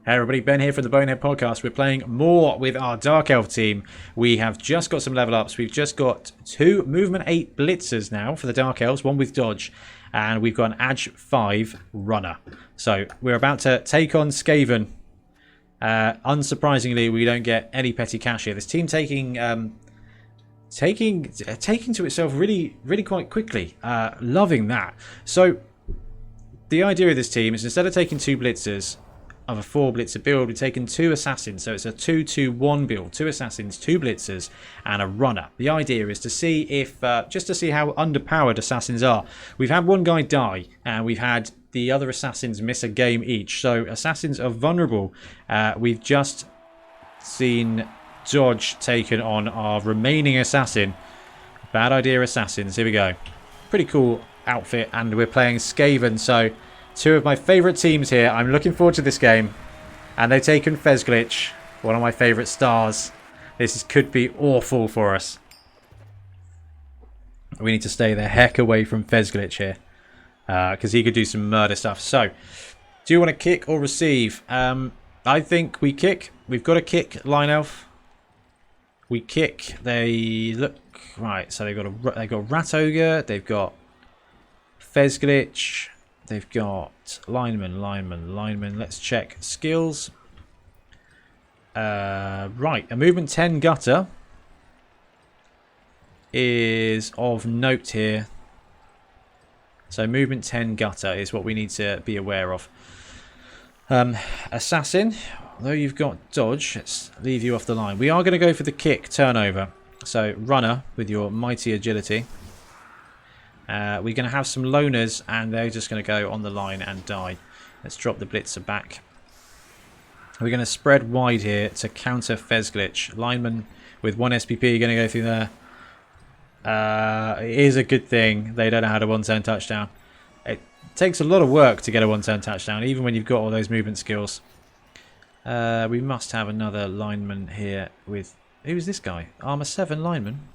Hey everybody, Ben here from the Bonehead Podcast. We're playing more with our Dark Elf team. We have just got some level ups. We've just got 2 Movement 8 Blitzers now for the Dark Elves, one with Dodge, and we've got an Edge 5 Runner. So we're about to take on Skaven. Unsurprisingly, we don't get any petty cash here. This team taking to itself really quite quickly. Loving that. So the idea of this team is instead of taking 2 Blitzers, of a 4 blitzer build, we've taken 2 assassins, so it's a 2-2-1 build. 2 assassins, 2 blitzers, and a runner. The idea is to see if just to see how underpowered assassins are. We've had one guy die, and we've had the other assassins miss a game each, so assassins are vulnerable. We've just seen Dodge taken on our remaining assassin. Bad idea, assassins. Here we go. Pretty cool outfit, and we're playing Skaven, so 2 of my favourite teams here. I'm looking forward to this game. And they've taken Fezglitch, one of my favourite stars. This could be awful for us. We need to stay the heck away from Fezglitch here. Because he could do some murder stuff. So, do you want to kick or receive? I think we kick. We've got to kick Line Elf. We kick. They look... Right, so they've got Rat Ogre. They've got Fezglitch. They've got lineman. Let's check skills. Right, a movement 10 gutter is of note here. So movement 10 gutter is what we need to be aware of. Assassin, although you've got dodge, let's leave you off the line. We are going to go for the kick turnover. So runner with your mighty agility. We're going to have some loners, and they're just going to go on the line and die. Let's drop the blitzer back. We're going to spread wide here to counter Fezglitch. Lineman with 1 SPP going to go through there. It is a good thing they don't know how to one-turn touchdown. It takes a lot of work to get a one-turn touchdown, even when you've got all those movement skills. We must have another lineman here with... Who's this guy? Armor 7 lineman.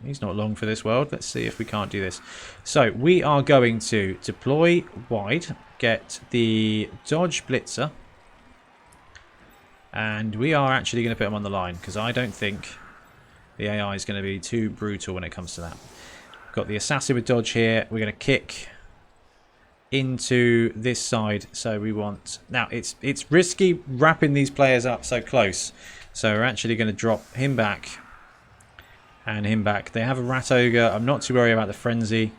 He's not long for this world. Let's see if we can't do this. So we are going to deploy wide, get the dodge blitzer, and we are actually going to put him on the line because I don't think the AI is going to be too brutal when it comes to that. Got the assassin with dodge here. We're going to kick into this side. So we want... Now, it's risky wrapping these players up so close. So we're actually going to drop him back. And him back. They have a Rat Ogre. I'm not too worried about the Frenzy.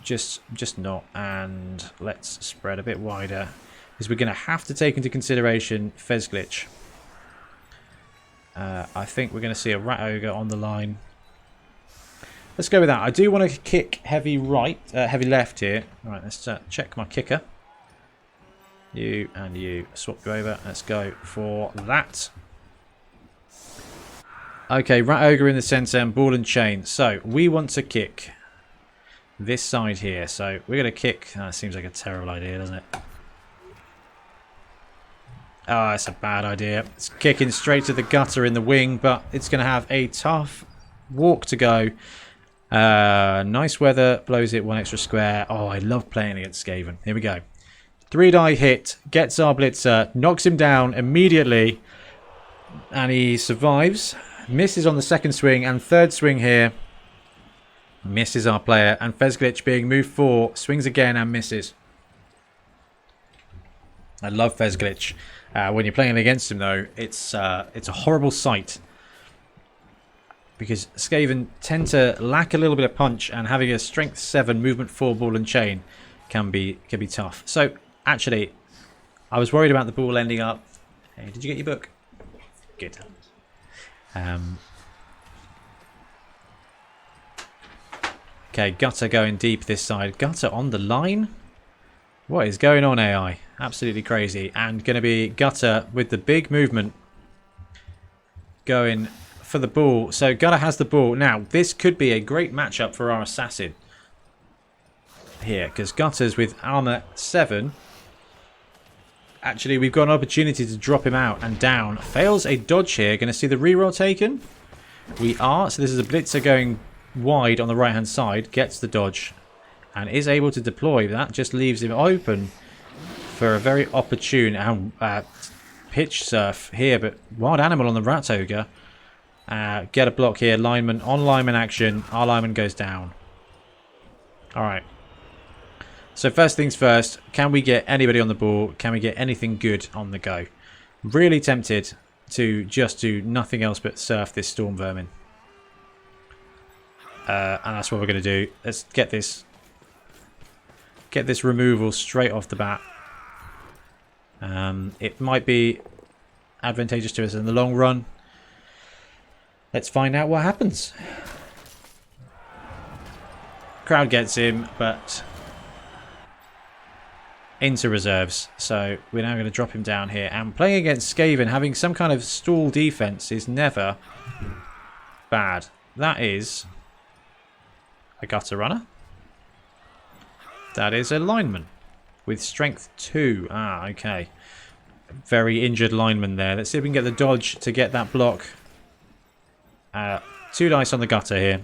Just not. And let's spread a bit wider. Because we're going to have to take into consideration Fezglitch. I think we're going to see a Rat Ogre on the line. Let's go with that. I do want to kick heavy left here. Alright, let's check my kicker. You and you. Swap you over. Let's go for that. Okay, Rat Ogre in the centre and ball and chain. So, we want to kick this side here. So, we're going to kick... That seems like a terrible idea, doesn't it? Oh, it's a bad idea. It's kicking straight to the gutter in the wing, but it's going to have a tough walk to go. Nice weather, blows it 1 extra square. Oh, I love playing against Skaven. Here we go. 3-die hit, gets our blitzer, knocks him down immediately, and he survives. Misses on the second swing, and third swing here. Misses our player, and Fezglitch being moved 4, swings again and misses. I love Fezglitch. When you're playing against him, though, it's a horrible sight. Because Skaven tend to lack a little bit of punch, and having a strength 7, movement 4 ball and chain can be tough. So, actually, I was worried about the ball ending up... Hey, did you get your book? Good. Okay, Gutter going deep this side. Gutter on the line? What is going on, AI? Absolutely crazy. And going to be Gutter with the big movement going for the ball. So Gutter has the ball. Now, this could be a great matchup for our assassin here, because Gutter's with armor 7. Actually, we've got an opportunity to drop him out and down. Fails a dodge here. Going to see the reroll taken. We are. So this is a blitzer going wide on the right-hand side. Gets the dodge. And is able to deploy. That just leaves him open for a very opportune pitch surf here, but wild animal on the rat ogre. Get a block here. Lineman on lineman action. Our lineman goes down. Alright. So first things first, can we get anybody on the ball? Can we get anything good on the go? Really tempted to just do nothing else but surf this storm vermin. And that's what we're going to do. Let's get this removal straight off the bat. It might be advantageous to us in the long run. Let's find out what happens. Crowd gets him, but into reserves. So we're now going to drop him down here. And playing against Skaven, having some kind of stall defense is never bad. That is a gutter runner. That is a lineman with strength 2. Ah, okay. Very injured lineman there. Let's see if we can get the dodge to get that block. 2 dice on the gutter here.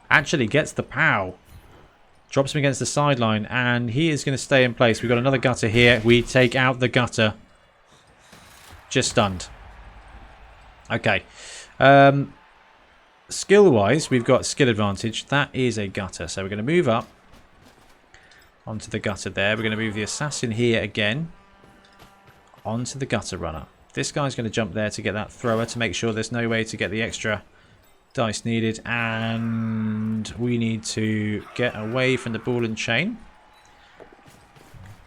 Actually gets the POW. Drops him against the sideline, and he is going to stay in place. We've got another gutter here. We take out the gutter. Just stunned. Okay. Skill-wise, we've got skill advantage. That is a gutter. So we're going to move up onto the gutter there. We're going to move the assassin here again onto the gutter runner. This guy's going to jump there to get that thrower to make sure there's no way to get the extra dice needed. And we need to get away from the ball and chain.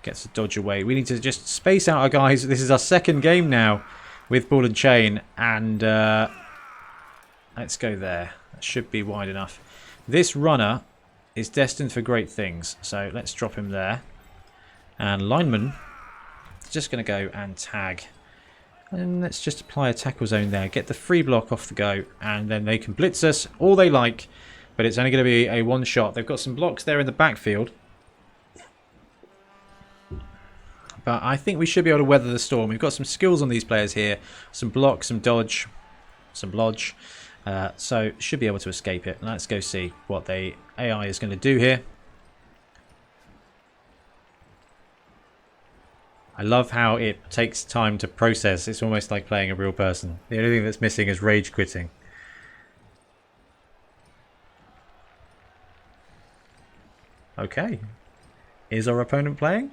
Gets to dodge away. We need to just space out our guys. This is our second game now with ball and chain. And let's go there. That should be wide enough. This runner is destined for great things. So let's drop him there. And lineman is just going to go and tag. And let's just apply a tackle zone there. Get the free block off the go. And then they can blitz us all they like. But it's only going to be a one shot. They've got some blocks there in the backfield. But I think we should be able to weather the storm. We've got some skills on these players here. Some block, some dodge, some lodge. So should be able to escape it. Let's go see what the AI is going to do here. I love how it takes time to process. It's almost like playing a real person. The only thing that's missing is rage quitting. Okay. Is our opponent playing?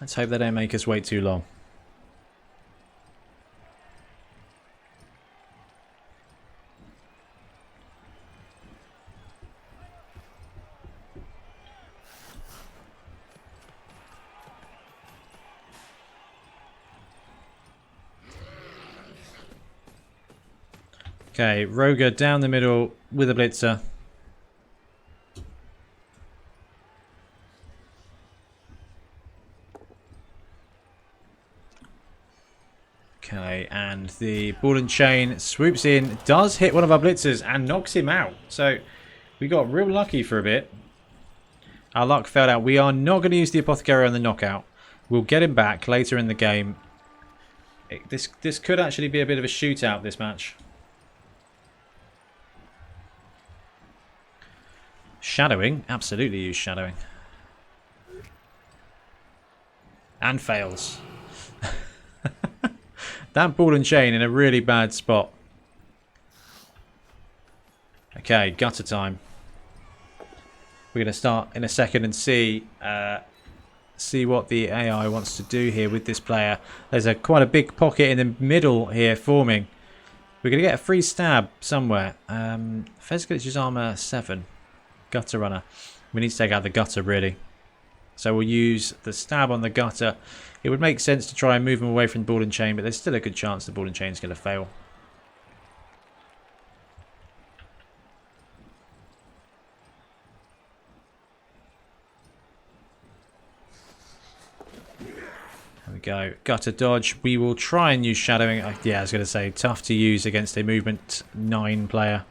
Let's hope they don't make us wait too long. Okay, Roger down the middle with a blitzer. Okay, and the ball and chain swoops in, does hit one of our blitzers and knocks him out. So we got real lucky for a bit. Our luck failed out. We are not going to use the apothecary on the knockout. We'll get him back later in the game. This could actually be a bit of a shootout, this match. Shadowing, absolutely use shadowing. And fails. That ball and chain in a really bad spot. Okay, gutter time. We're going to start in a second and see what the AI wants to do here with this player. There's quite a big pocket in the middle here forming. We're going to get a free stab somewhere. Fezgalich's armor 7. Gutter runner. We need to take out the gutter really. So we'll use the stab on the gutter. It would make sense to try and move him away from the ball and chain, but there's still a good chance the ball and chain is going to fail. There we go. Gutter dodge. We will try and use shadowing. Yeah, I was going to say tough to use against a movement 9 player.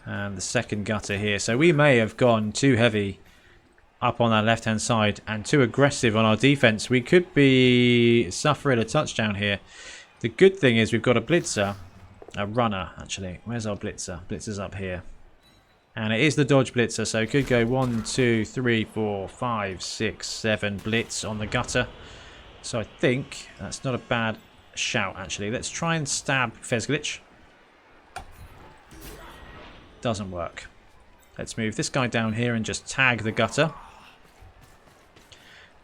And the second gutter here. So we may have gone too heavy up on that left-hand side and too aggressive on our defense. We could be suffering a touchdown here. The good thing is we've got a blitzer A runner, actually. Where's our blitzer? Blitzer's up here. And it is the dodge blitzer, so it could go 1, 2, 3, 4, 5, 6, 7 blitz on the gutter. So I think that's not a bad shout, actually. Let's try and stab Fezglitch. Doesn't work. Let's move this guy down here and just tag the gutter.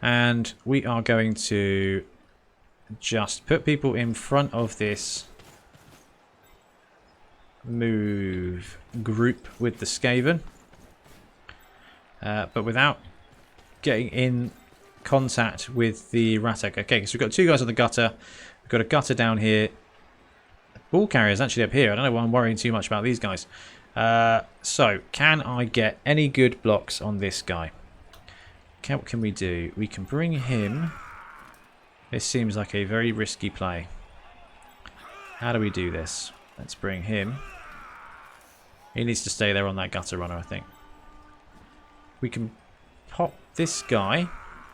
And we are going to just put people in front of this move group with the Skaven. But without getting in contact with the Ratek. Okay, so we've got two guys on the gutter. We've got a gutter down here. The ball carrier is actually up here. I don't know why I'm worrying too much about these guys. So, can I get any good blocks on this guy? Okay, what can we do? We can bring him. This seems like a very risky play. How do we do this? Let's bring him. He needs to stay there on that gutter runner, I think. We can pop this guy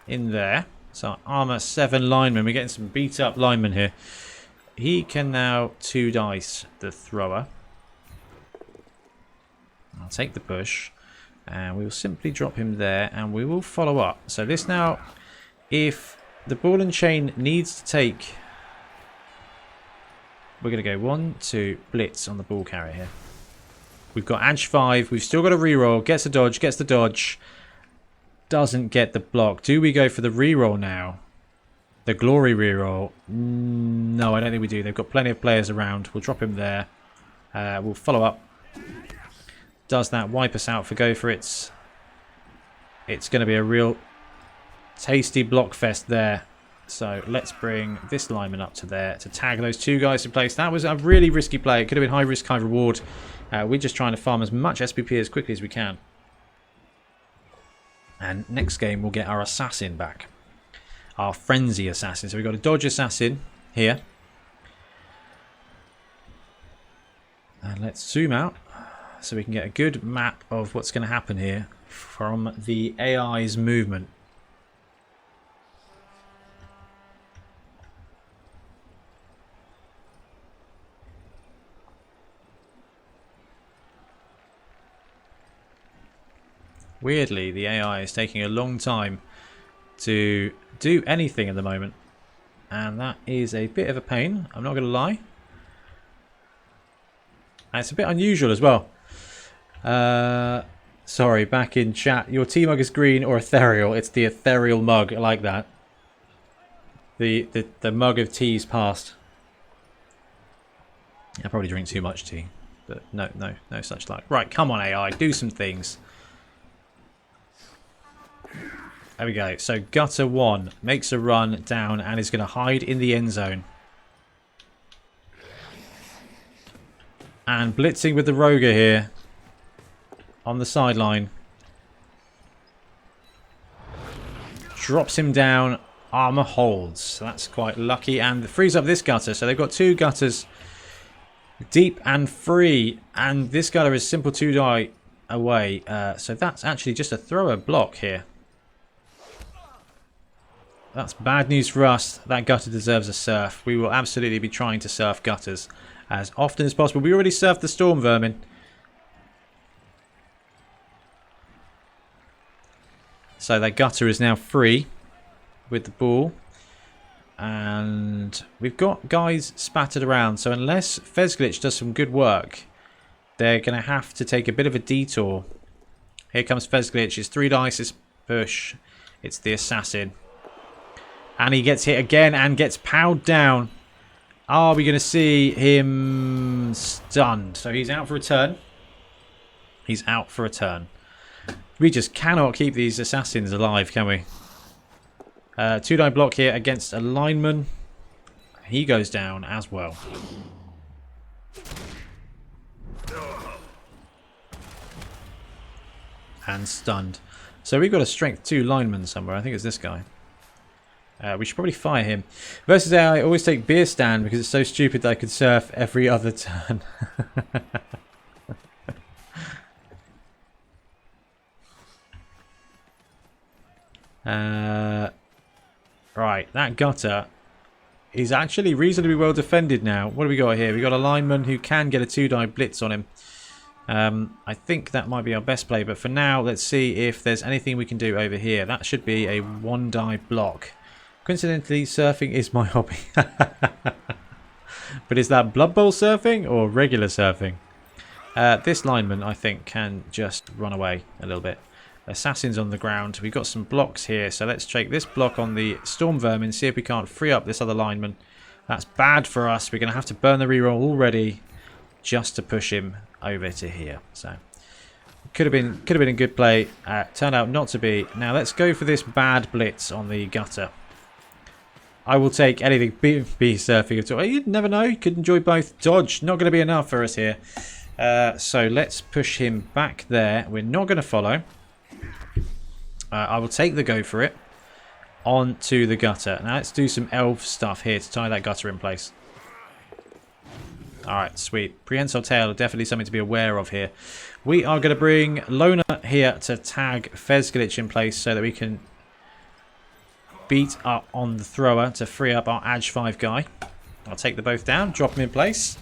in there. So armor 7 lineman. We're getting some beat up linemen here. He can now 2 dice the thrower. I'll take the push. And we will simply drop him there. And we will follow up. So this now, if the ball and chain needs to take... We're going to go 1, 2, blitz on the ball carrier here. We've got edge 5. We've still got a reroll. Gets a dodge. Gets the dodge. Doesn't get the block. Do we go for the reroll now? The glory reroll? No, I don't think we do. They've got plenty of players around. We'll drop him there. We'll follow up. Does that wipe us out for go for it? It's going to be a real tasty block fest there. So let's bring this lineman up to there to tag those 2 guys in place. That was a really risky play. It could have been high risk, high reward. We're just trying to farm as much SPP as quickly as we can. And next game we'll get our assassin back. Our frenzy assassin. So we've got a dodge assassin here. And let's zoom out so we can get a good map of what's going to happen here from the AI's movement. Weirdly, the AI is taking a long time to do anything at the moment. And that is a bit of a pain, I'm not going to lie. And it's a bit unusual as well. Sorry, back in chat. Your tea mug is green or ethereal. It's the ethereal mug. I like that. The mug of tea's past. I probably drink too much tea. But no such luck. Right, come on AI, do some things. There we go. So Gutter 1 makes a run down and is going to hide in the end zone. And blitzing with the Roger here on the sideline. Drops him down. Armor holds. So that's quite lucky. And frees up this Gutter. So they've got 2 Gutters. Deep and free. And this Gutter is simple 2 die away. So that's actually just a thrower block here. That's bad news for us. That Gutter deserves a surf. We will absolutely be trying to surf Gutters as often as possible. We already surfed the Storm Vermin. So that Gutter is now free with the ball. And we've got guys spattered around. So unless Fezglitch does some good work, they're going to have to take a bit of a detour. Here comes Fezglitch. It's 3 dice. It's push. It's the assassin. And he gets hit again and gets powed down. Are we going to see him stunned? So he's out for a turn. He's out for a turn. We just cannot keep these assassins alive, can we? 2-die block here against a lineman. He goes down as well. And stunned. So we've got a strength 2 lineman somewhere. I think it's this guy. We should probably fire him. Versus AI, I always take beer stand because it's so stupid that I could surf every other turn. Right, that Gutter is actually reasonably well defended now. What do we got here? We got a lineman who can get a 2-die blitz on him. I think that might be our best play, but for now, let's see if there's anything we can do over here. That should be a 1-die block. Coincidentally, surfing is my hobby. But is that Blood Bowl surfing or regular surfing? This lineman, I think, can just run away a little bit. Assassins on the ground. We've got some blocks here, so let's take this block on the Storm Vermin, see if we can't free up this other lineman. That's bad for us. We're going to have to burn the reroll already just to push him over to here. So could have been a good play. Turned out not to be. Now let's go for this bad blitz on the gutter. I will take anything. Be surfing at all. You never know. You could enjoy both. Dodge. Not going to be enough for us here. So let's push him back there. We're not going to follow. I will take the go for it onto the gutter. Now let's do some elf stuff here to tie that gutter in place. Alright, sweet. Prehensile tail, definitely something to be aware of here. We are going to bring Loner here to tag Fezglitch in place so that we can beat up on the thrower to free up our Edge 5 guy. I'll take the both down, drop him in place,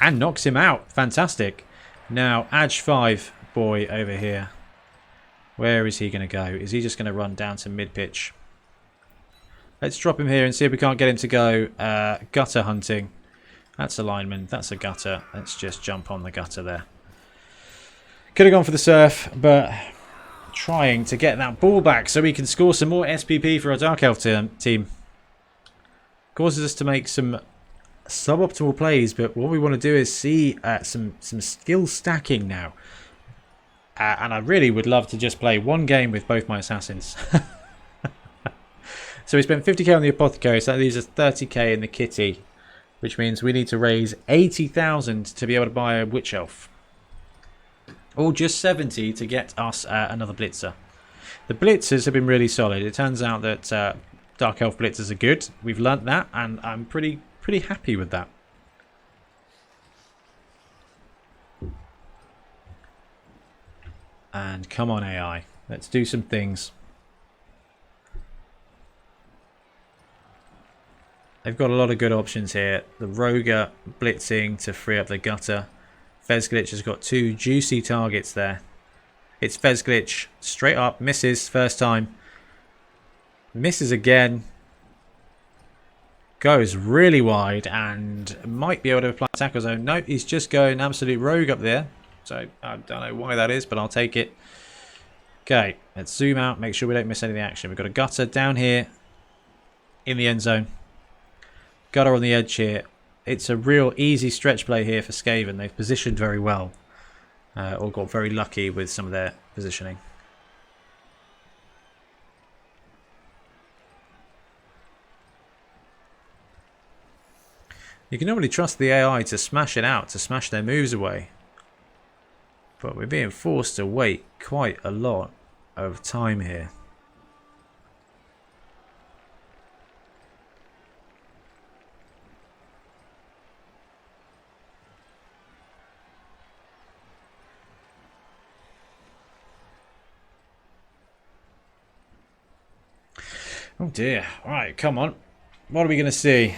and knocks him out. Fantastic. Now, Edge 5 boy over here. Where is he going to go? Is he just going to run down to mid-pitch? Let's drop him here and see if we can't get him to go gutter hunting. That's a lineman. That's a gutter. Let's just jump on the gutter there. Could have gone for the surf, but trying to get that ball back so we can score some more SPP for our Dark Elf team. Causes us to make some suboptimal plays, but what we want to do is see some skill stacking now. And I really would love to just play one game with both my assassins. So we spent 50k on the apothecary, so that leaves us 30k in the kitty, which means we need to raise 80,000 to be able to buy a witch elf, or just 70 to get us another blitzer. The blitzers have been really solid. It turns out that Dark Elf blitzers are good. We've learnt that, and I'm pretty happy with that. And come on, AI. Let's do some things. They've got a lot of good options here. The Roger blitzing to free up the gutter. Fezglitch has got 2 juicy targets there. It's Fezglitch. Straight up. Misses first time. Misses again. Goes really wide and might be able to apply tackle zone. Nope, he's just going absolute rogue up there. So I don't know why that is, but I'll take it. Okay, let's zoom out, make sure we don't miss any of the action. We've got a gutter down here in the end zone. Gutter on the edge here. It's a real easy stretch play here for Skaven. They've positioned very well. Or got very lucky with some of their positioning. You can normally trust the AI to smash it out, to smash their moves away. But we're being forced to wait quite a lot of time here. Oh dear. Alright, come on. What are we going to see?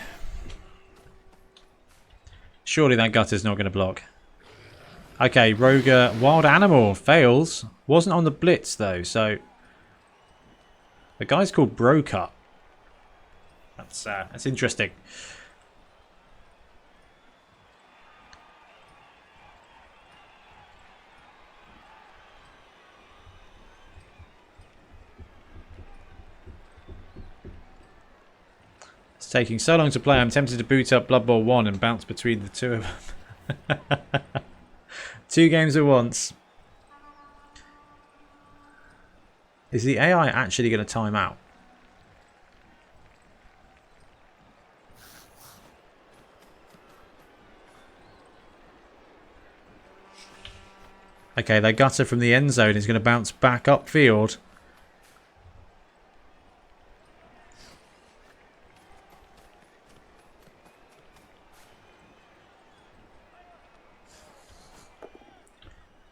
Surely that gutter's not going to block. Okay, Roger, Wild Animal fails. Wasn't on the blitz though, so the guy's called Brocut. That's interesting. It's taking so long to play. I'm tempted to boot up Blood Bowl 1 and bounce between the two of them. 2 games at once. Is the AI actually going to time out? Okay, that gutter from the end zone is going to bounce back upfield.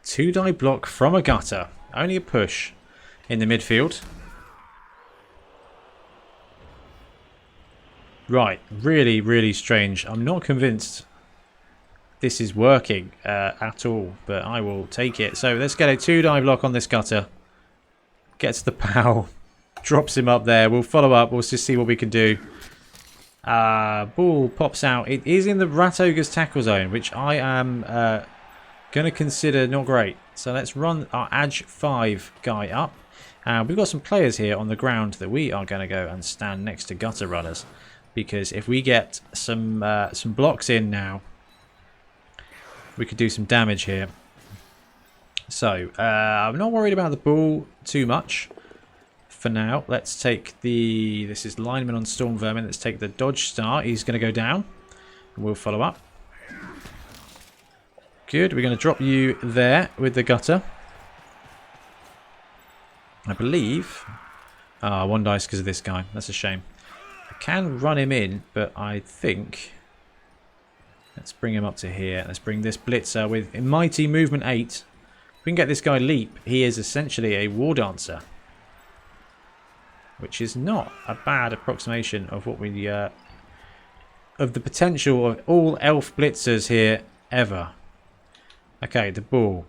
Two-die block from a gutter. Only a push in the midfield. Right, really, really strange. I'm not convinced this is working at all, but I will take it. So let's get a 2-dive lock on this gutter. Gets the POW. Drops him up there. We'll follow up. We'll just see what we can do. Ball pops out. It is in the Rat Ogre's tackle zone, which I am going to consider not great. So let's run our Edge 5 guy up. We've got some players here on the ground that we are going to go and stand next to gutter runners. Because if we get some blocks in now, we could do some damage here. So, I'm not worried about the ball too much for now. Let's take the... This is lineman on Storm Vermin. Let's take the dodge star. He's going to go down. And we'll follow up. Good. We're going to drop you there with the gutter. I believe... one dice because of this guy. That's a shame. I can run him in, but I think... Let's bring him up to here. Let's bring this blitzer with mighty movement 8. If we can get this guy leap, he is essentially a war dancer. Which is not a bad approximation of what we... of the potential of all elf blitzers here ever. Okay, the ball.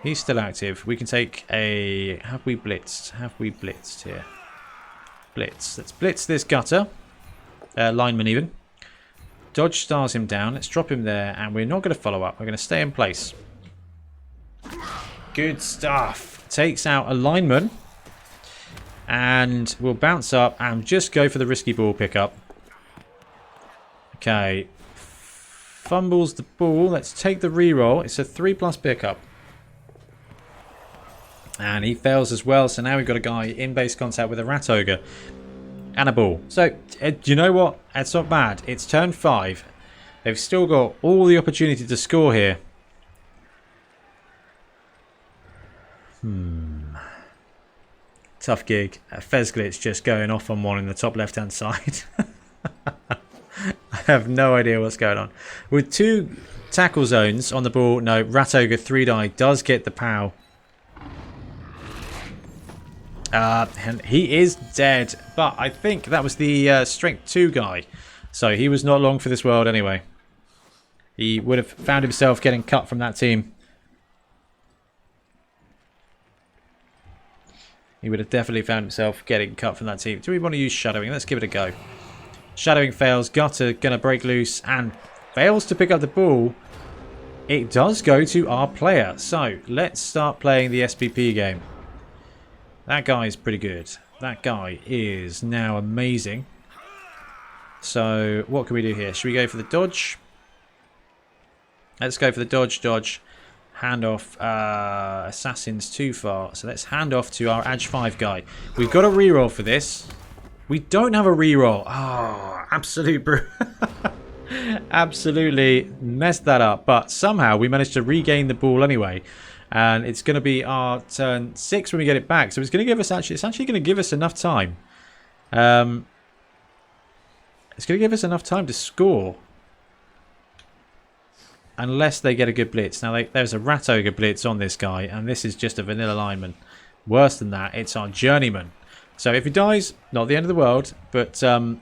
He's still active. We can take a... Have we blitzed? Have we blitzed here? Blitz. Let's blitz this gutter. Lineman even. Dodge stars him down. Let's drop him there. And we're not going to follow up. We're going to stay in place. Good stuff. Takes out a lineman. And we'll bounce up and just go for the risky ball pickup. Okay. Fumbles the ball. Let's take the reroll. It's a 3+ pickup. And he fails as well. So now we've got a guy in base contact with a Rat Ogre. And a ball. So, do you know what? It's not bad. It's turn 5. They've still got all the opportunity to score here. Tough gig. Fezglit's just going off on one in the top left-hand side. I have no idea what's going on. With 2 tackle zones on the ball, no, Rat Ogre 3-die does get the POW. And he is dead, but I think that was the strength 2 guy. So he was not long for this world anyway. He would have found himself getting cut from that team. He would have definitely found himself getting cut from that team. Do we want to use shadowing? Let's give it a go. Shadowing fails. Gutter gonna break loose and fails to pick up the ball. It does go to our player. So let's start playing the SPP game. That guy is pretty good. That guy is now amazing. So what can we do here? Should we go for the dodge? Let's go for the dodge. Dodge. Hand off. Assassin's too far. So let's hand off to our Edge 5 guy. We've got a reroll for this. We don't have a reroll. Oh, absolutely messed that up. But somehow we managed to regain the ball anyway. And it's going to be our turn 6 when we get it back. So it's going to give us it's actually going to give us enough time. It's going to give us enough time to score. Unless they get a good blitz. Now, there's a Rat Ogre blitz on this guy. And this is just a vanilla lineman. Worse than that, it's our journeyman. So if he dies, not the end of the world. But going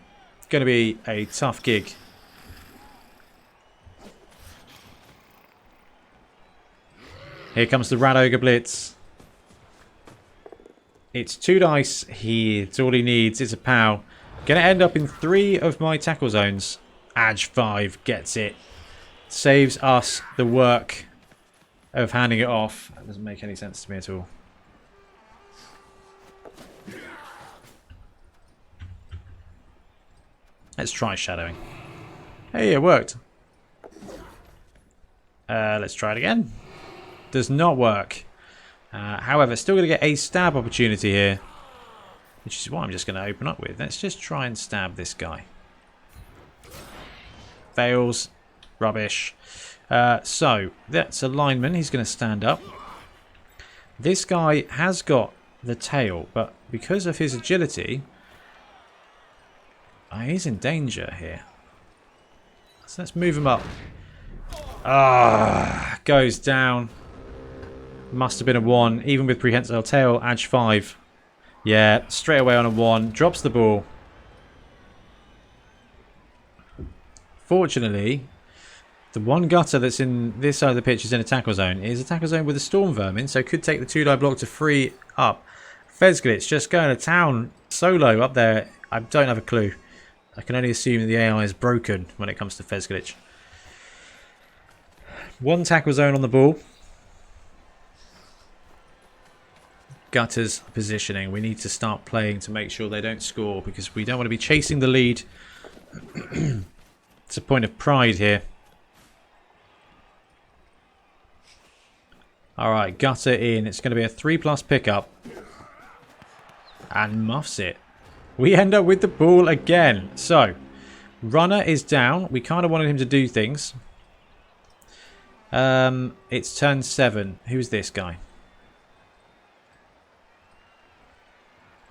to be a tough gig. Here comes the Rat Ogre blitz. It's 2 dice. It's all he needs. It's a POW. Going to end up in 3 of my tackle zones. Edge 5 gets it. Saves us the work of handing it off. That doesn't make any sense to me at all. Let's try shadowing. Hey, it worked. Let's try it again. Does not work. However, still going to get a stab opportunity here. Which is what I'm just going to open up with. Let's just try and stab this guy. Fails. Rubbish. So, that's a lineman. He's going to stand up. This guy has got the tail, but because of his agility, he's in danger here. So let's move him up. Goes down. Must have been a 1, even with prehensile tail. Edge 5. Yeah, straight away on a 1. Drops the ball. unfortunately, the one gutter that's in this side of the pitch is in a tackle zone. It is a tackle zone with a storm vermin, so could take the 2-die block to free up. Fezglitz just going to town solo up there. I don't have a clue. I can only assume that the AI is broken when it comes to Fezglitz. One tackle zone on the ball. Gutters positioning. We need to start playing to make sure they don't score because we don't want to be chasing the lead. It's a point of pride here. Alright, gutter in. It's going to be a 3+ pickup. And muffs it. We end up with the ball again. So, runner is down. We kind of wanted him to do things. It's turn 7. Who's this guy?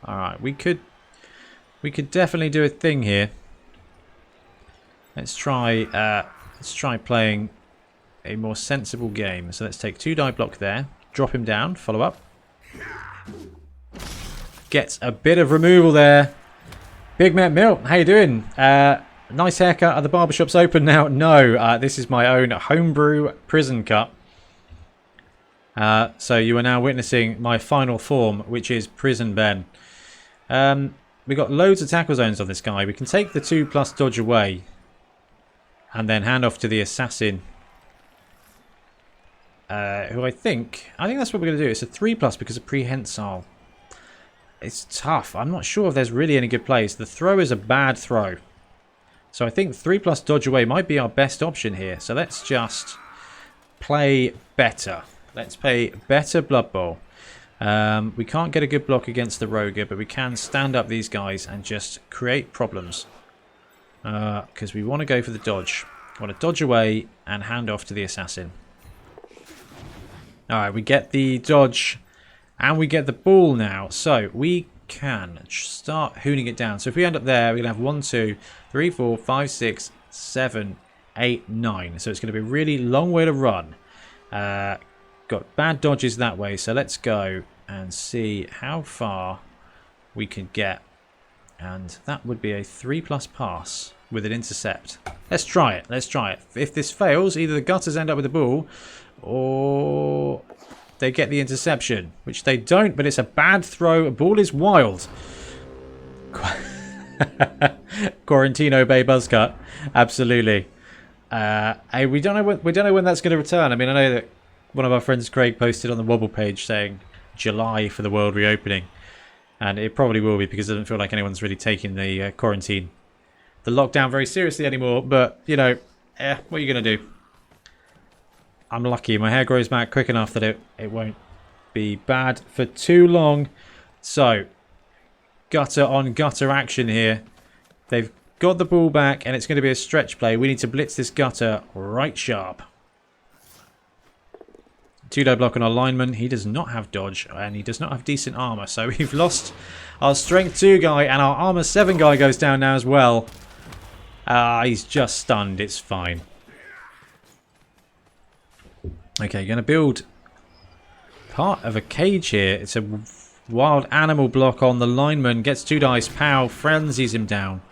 Alright, we could definitely do a thing here. Let's try playing a more sensible game. So let's take 2-die block there. Drop him down. Follow up. Gets a bit of removal there. Big Met Mill, how you doing? Nice haircut. Are the barbershops open now? No, this is my own homebrew prison cut. So you are now witnessing my final form, which is Prison Ben. We've got loads of tackle zones on this guy. We can take the 2+ dodge away. And then hand off to the assassin. Who I think that's what we're going to do. It's a 3+ because of prehensile. It's tough. I'm not sure if there's really any good plays. The throw is a bad throw. So I think 3+ dodge away might be our best option here. So let's just play better. Let's play better Blood Bowl. We can't get a good block against the Roger, but we can stand up these guys and just create problems. Because we want to go for the dodge. We want to dodge away and hand off to the assassin. Alright, we get the dodge and we get the ball now. So we can start hooning it down. So if we end up there, we're going to have 1, 2, 3, 4, 5, 6, 7, 8, 9. So it's going to be a really long way to run. Got bad dodges that way. So let's go and see how far we can get. And that would be a 3+ pass with an intercept. Let's try it. Let's try it. If this fails, either the gutters end up with the ball or they get the interception, which they don't, but it's a bad throw. A ball is wild. Quarantino Bay Buzzcut. Absolutely. We don't know when that's going to return. I mean, I know that one of our friends, Craig, posted on the Wobble page saying July for the world reopening. And it probably will be because it doesn't feel like anyone's really taking the quarantine, the lockdown very seriously anymore. But, you know, what are you going to do? I'm lucky. My hair grows back quick enough that it won't be bad for too long. So, gutter on gutter action here. They've got the ball back and it's going to be a stretch play. We need to blitz this gutter right sharp. 2-die block on our lineman. He does not have dodge and he does not have decent armor. So we've lost our strength 2 guy and our armor 7 guy goes down now as well. He's just stunned. It's fine. Okay, going to build part of a cage here. It's a wild animal block on the lineman. Gets 2 dice. Pow. Frenzies him down.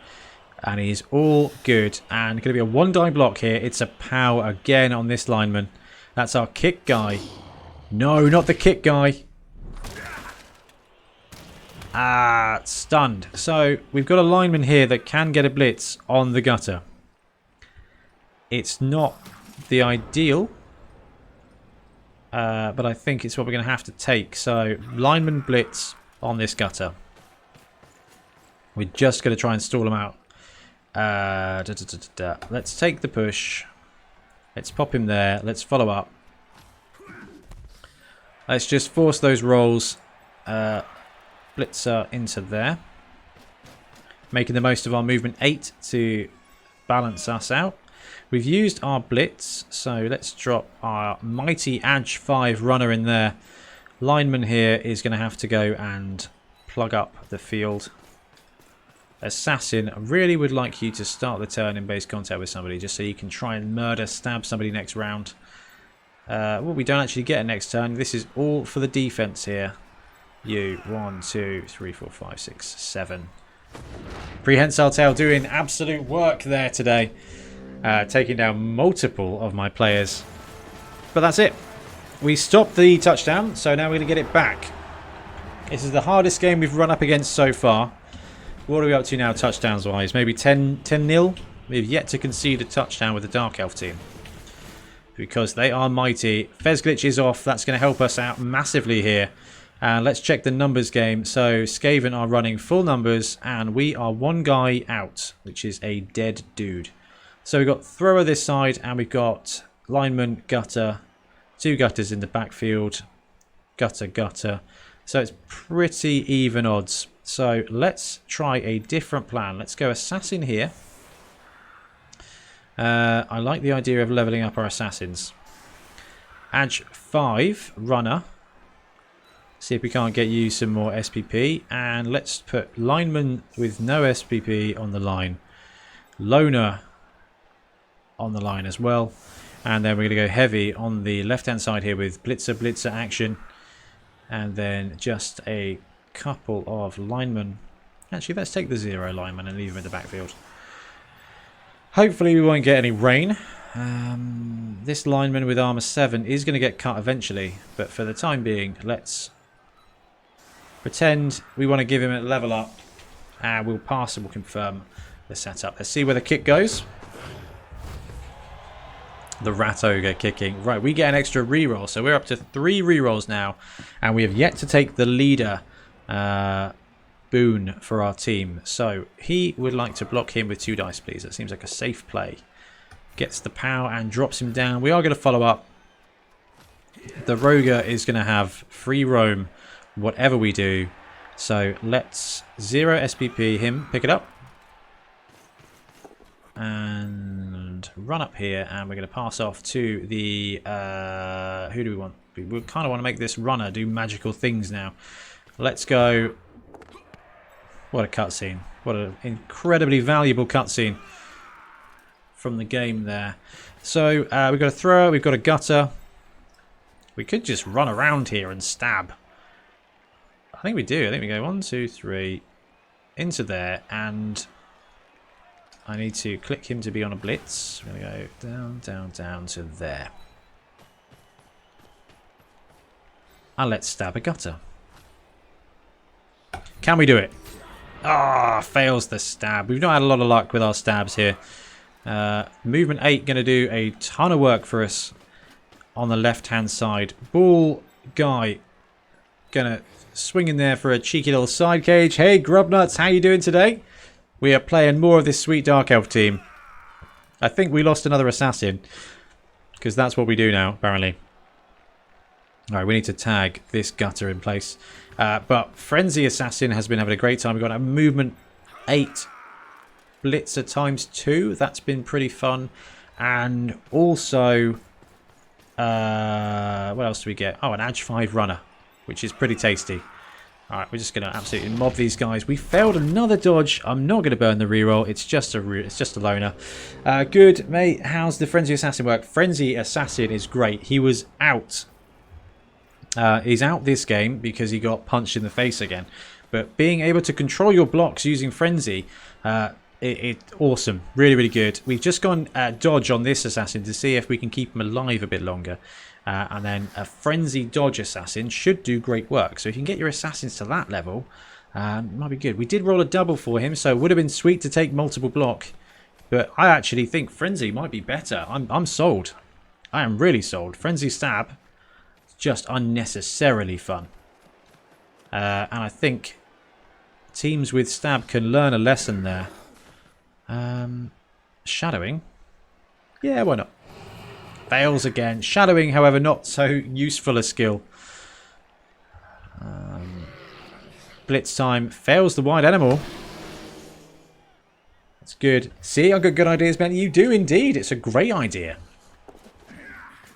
And he's all good. And going to be a 1-die block here. It's a pow again on this lineman. That's our kick guy. No, not the kick guy. Stunned. So we've got a lineman here that can get a blitz on the gutter. It's not the ideal. But I think it's what we're going to have to take. So lineman blitz on this gutter. We're just going to try and stall him out. Let's take the push. Let's pop him there. Let's follow up. Let's just force those rolls. Blitzer into there. Making the most of our movement 8 to balance us out. We've used our blitz. So let's drop our mighty Edge 5 runner in there. Lineman here is going to have to go and plug up the field. Assassin, I really would like you to start the turn in base contact with somebody just so you can try and stab somebody next round. Well, we don't actually get a next turn. This is all for the defense here. You, 1, 2, 3, 4, 5, 6, 7. Prehensile Tail doing absolute work there today. taking down multiple of my players. But that's it. We stopped the touchdown, so now we're going to get it back. This is the hardest game we've run up against so far. What are we up to now touchdowns-wise? Maybe 10-0? We've yet to concede a touchdown with the Dark Elf team. Because they are mighty. Fez glitch is off. That's going to help us out massively here. And let's check the numbers game. So Skaven are running full numbers and we are one guy out, which is a dead dude. So we've got thrower this side and we've got lineman, gutter, 2 gutters in the backfield, gutter. So it's pretty even odds. So let's try a different plan. Let's go assassin here. I like the idea of leveling up our assassins. Edge 5, runner. See if we can't get you some more SPP. And let's put lineman with no SPP on the line. Loner on the line as well. And then we're going to go heavy on the left-hand side here with blitzer action. And then just a couple of linemen. Actually, let's take the 0 lineman and leave him in the backfield. Hopefully we won't get any rain. This lineman with armor 7 is going to get cut eventually. But for the time being, let's pretend we want to give him a level up. And we'll pass and we'll confirm the setup. Let's see where the kick goes. The Rat Ogre kicking. Right, we get an extra reroll. So we're up to 3 rerolls now. And we have yet to take the leader boon for our team. So he would like to block him with 2 dice, please. That seems like a safe play. Gets the power and drops him down. We are going to follow up. The Roger is going to have free roam whatever we do. So let's 0 SPP him. Pick it up. And run up here. And we're going to pass off to the... who do we want? We kind of want to make this runner do magical things now. Let's go... What a cutscene. What an incredibly valuable cutscene from the game there. So, we've got a thrower, we've got a gutter. We could just run around here and stab. I think we do. I think we go 1, 2, 3 into there. And I need to click him to be on a blitz. We're going to go down to there. And let's stab a gutter. Can we do it? Ah, fails the stab. We've not had a lot of luck with our stabs here. Movement 8 going to do a ton of work for us on the left-hand side. Ball guy going to swing in there for a cheeky little side cage. Hey, Grubnuts, how you doing today? We are playing more of this sweet Dark Elf team. I think we lost another assassin because that's what we do now, apparently. Alright, we need to tag this gutter in place. But Frenzy Assassin has been having a great time. We've got a movement 8 blitzer times 2. That's been pretty fun. And also, what else do we get? Oh, an Edge 5 runner, which is pretty tasty. Alright, we're just going to absolutely mob these guys. We failed another dodge. I'm not going to burn the reroll. It's just a loner. Good, mate. How's the Frenzy Assassin work? Frenzy Assassin is great. He was out. He's out this game because he got punched in the face again. But being able to control your blocks using Frenzy, it's awesome. Really, really good. We've just gone dodge on this assassin to see if we can keep him alive a bit longer. And then a Frenzy dodge assassin should do great work. So if you can get your assassins to that level, it might be good. We did roll a double for him, so it would have been sweet to take multiple block. But I actually think Frenzy might be better. I'm sold. I am really sold. Frenzy stab. Just unnecessarily fun. And I think teams with stab can learn a lesson there. Shadowing. Yeah, why not? Fails again. Shadowing, however, not so useful a skill. Blitz time. Fails the wide animal. That's good. See, I've got good ideas, man. You do indeed. It's a great idea.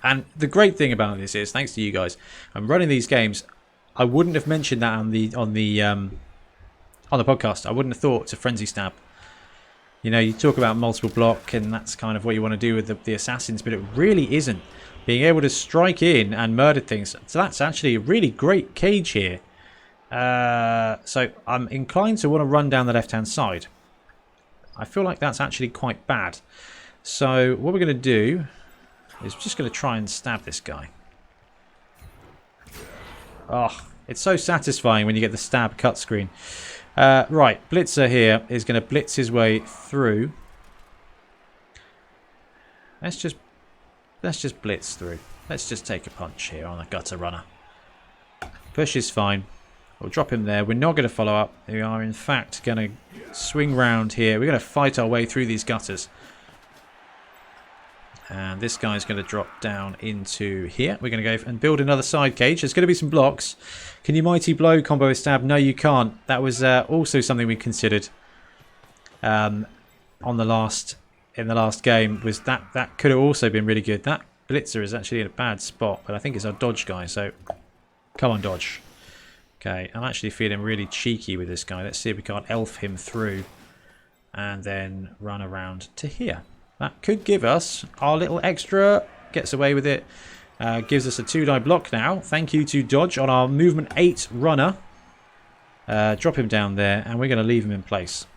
And the great thing about this is, thanks to you guys, I'm running these games. I wouldn't have mentioned that on the podcast. I wouldn't have thought it's a Frenzy stab. You know, you talk about multiple block, and that's kind of what you want to do with the assassins, but it really isn't. Being able to strike in and murder things. So that's actually a really great cage here. So I'm inclined to want to run down the left-hand side. I feel like that's actually quite bad. So what we're going to do is we're just going to try and stab this guy. Oh, it's so satisfying when you get the stab cut screen. Right, Blitzer here is going to blitz his way through. Let's just blitz through. Let's just take a punch here on the gutter runner. Push is fine. We'll drop him there. We're not going to follow up. We are in fact going to swing round here. We're going to fight our way through these gutters. And this guy's going to drop down into here. We're going to go and build another side cage. There's going to be some blocks. Can you Mighty Blow combo with stab? No, you can't. That was also something we considered in the last game. Was that could have also been really good. That Blitzer is actually in a bad spot, but I think it's our dodge guy. So come on, dodge. Okay, I'm actually feeling really cheeky with this guy. Let's see if we can't elf him through and then run around to here. That could give us our little extra. Gets away with it. Gives us a 2-die block now. Thank you to dodge on our movement 8 runner. Drop him down there and we're going to leave him in place.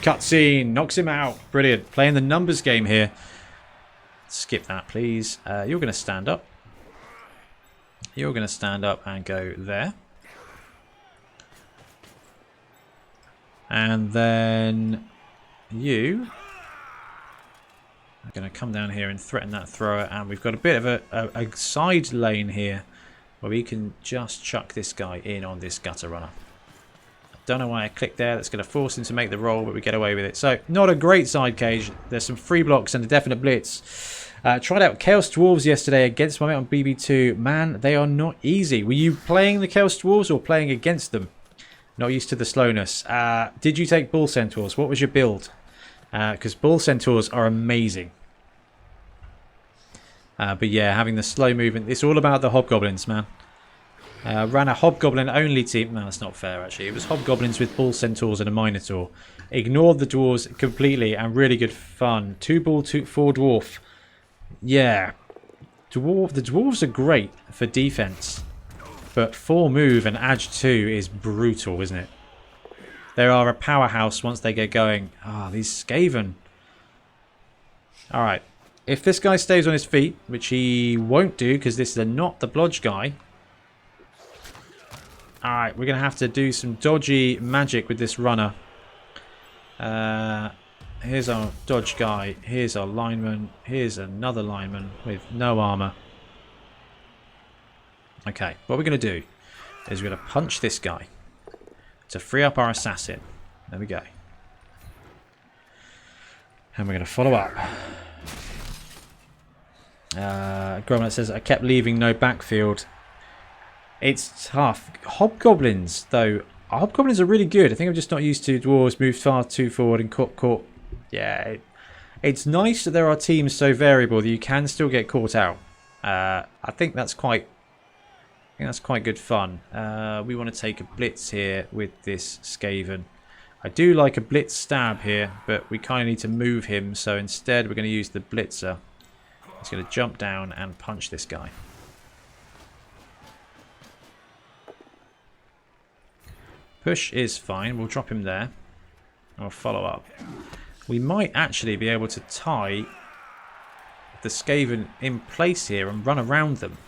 Cutscene. Knocks him out. Brilliant. Playing the numbers game here. Skip that, please. You're going to stand up. You're going to stand up and go there. And then you are going to come down here and threaten that thrower. And we've got a bit of a side lane here where we can just chuck this guy in on this gutter runner. I don't know why I clicked there. That's going to force him to make the roll, but we get away with it. So not a great side cage. There's some free blocks and a definite blitz. Tried out Chaos Dwarves yesterday against my mate on BB2. Man, they are not easy. Were you playing the Chaos Dwarves or playing against them? Not used to the slowness. Did you take Bull Centaurs? What was your build? Because Bull Centaurs are amazing. But yeah, having the slow movement. It's all about the Hobgoblins, man. Ran a Hobgoblin only team. No, that's not fair actually. It was Hobgoblins with Bull Centaurs and a Minotaur. Ignored the Dwarves completely and really good fun. 2 Bull, 4 Dwarf. Yeah, the dwarves are great for defense, but 4 move and Edge 2 is brutal, isn't it? They are a powerhouse once they get going. Ah, these Skaven. Alright, if this guy stays on his feet, which he won't do because this is not the blodge guy. Alright, we're going to have to do some dodgy magic with this runner. Here's our dodge guy. Here's our lineman. Here's another lineman with no armor. Okay, what we're going to do is we're going to punch this guy to free up our assassin. There we go. And we're going to follow up. Gromlet says, I kept leaving no backfield. It's tough. Hobgoblins, though. Hobgoblins are really good. I think I'm just not used to dwarves move far too forward and caught. Yeah, it's nice that there are teams so variable that you can still get caught out. I think that's quite good fun. We want to take a blitz here with this Skaven. I do like a blitz stab here, but we kind of need to move him. So instead, we're going to use the blitzer. He's going to jump down and punch this guy. Push is fine. We'll drop him there. I'll follow up. We might actually be able to tie the Skaven in place here and run around them.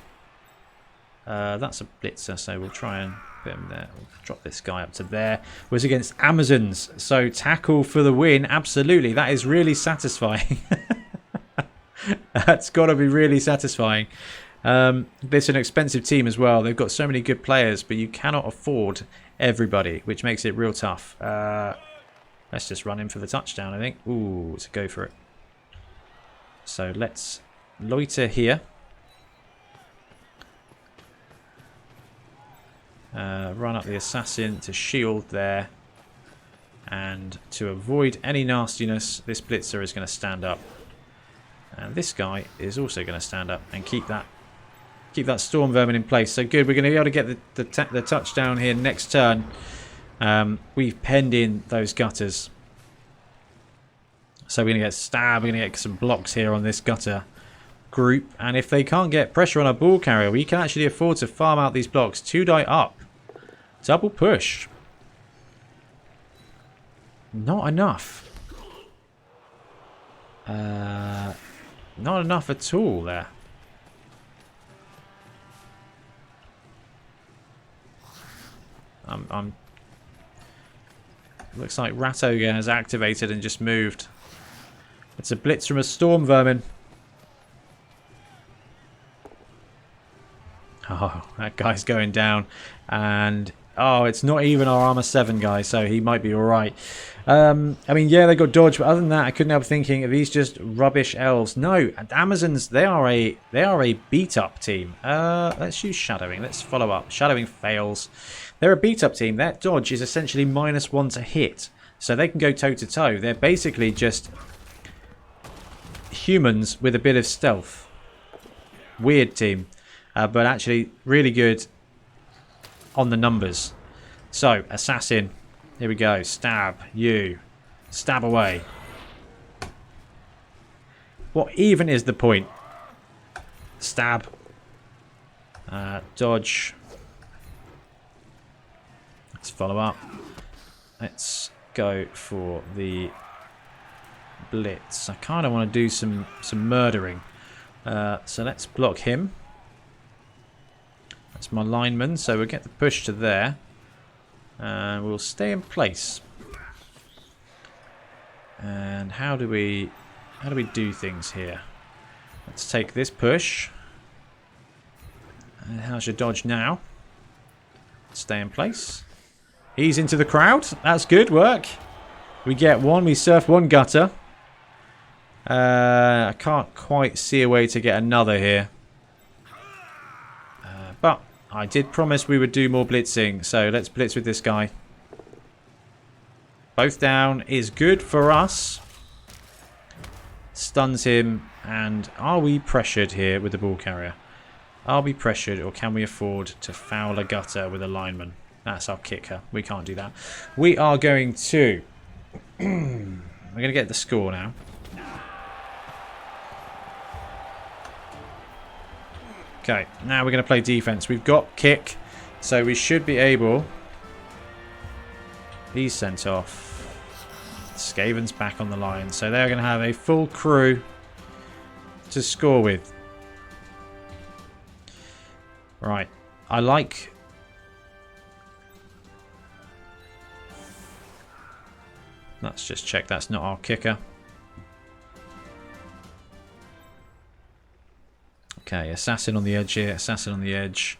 That's a blitzer, so we'll try and put him there. We'll drop this guy up to there. Was against Amazons, so tackle for the win. Absolutely, that is really satisfying. That's got to be really satisfying. It's an expensive team as well. They've got so many good players, but you cannot afford everybody, which makes it real tough. Let's just run in for the touchdown, I think. Ooh, it's a go for it. So let's loiter here. Run up the assassin to shield there. And to avoid any nastiness, this blitzer is going to stand up. And this guy is also going to stand up and keep that storm vermin in place. So good, we're going to be able to get the touchdown here next turn. We've penned in those gutters. So we're going to get stabbed. We're going to get some blocks here on this gutter group. And if they can't get pressure on our ball carrier, we can actually afford to farm out these blocks. 2 die up. Double push. Not enough. Not enough at all there. Looks like Rat Ogre has activated and just moved. It's a blitz from a Storm Vermin. Oh, that guy's going down. And, oh, it's not even our Armor 7 guy, so he might be alright. I mean, yeah, they got dodge, but other than that, I couldn't help thinking, are these just rubbish elves? No, Amazons, they are a beat-up team. Let's use Shadowing. Let's follow up. Shadowing fails. They're a beat-up team. Their dodge is essentially -1 to hit, so they can go toe-to-toe. They're basically just humans with a bit of stealth. Weird team, but actually really good on the numbers. So, Assassin, here we go. Stab, you. Stab away. What even is the point? Stab. Dodge. Let's follow up. Let's go for the blitz. I kind of want to do some murdering. So let's block him. That's my lineman, so we'll get the push to there. And we'll stay in place. And how do we do things here? Let's take this push. And how's your dodge now? Stay in place. He's into the crowd. That's good work. We get one. We surf one gutter. I can't quite see a way to get another here. But I did promise we would do more blitzing. So let's blitz with this guy. Both down is good for us. Stuns him. And are we pressured here with the ball carrier? Are we pressured, or can we afford to foul a gutter with a lineman? That's our kicker. We can't do that. We are going to... we're going to get the score now. Okay, now we're going to play defense. We've got kick, so we should be able... He's sent off. Skaven's back on the line, so they're going to have a full crew to score with. Right, I like... Let's just check that's not our kicker. Okay, assassin on the edge here. Assassin on the edge.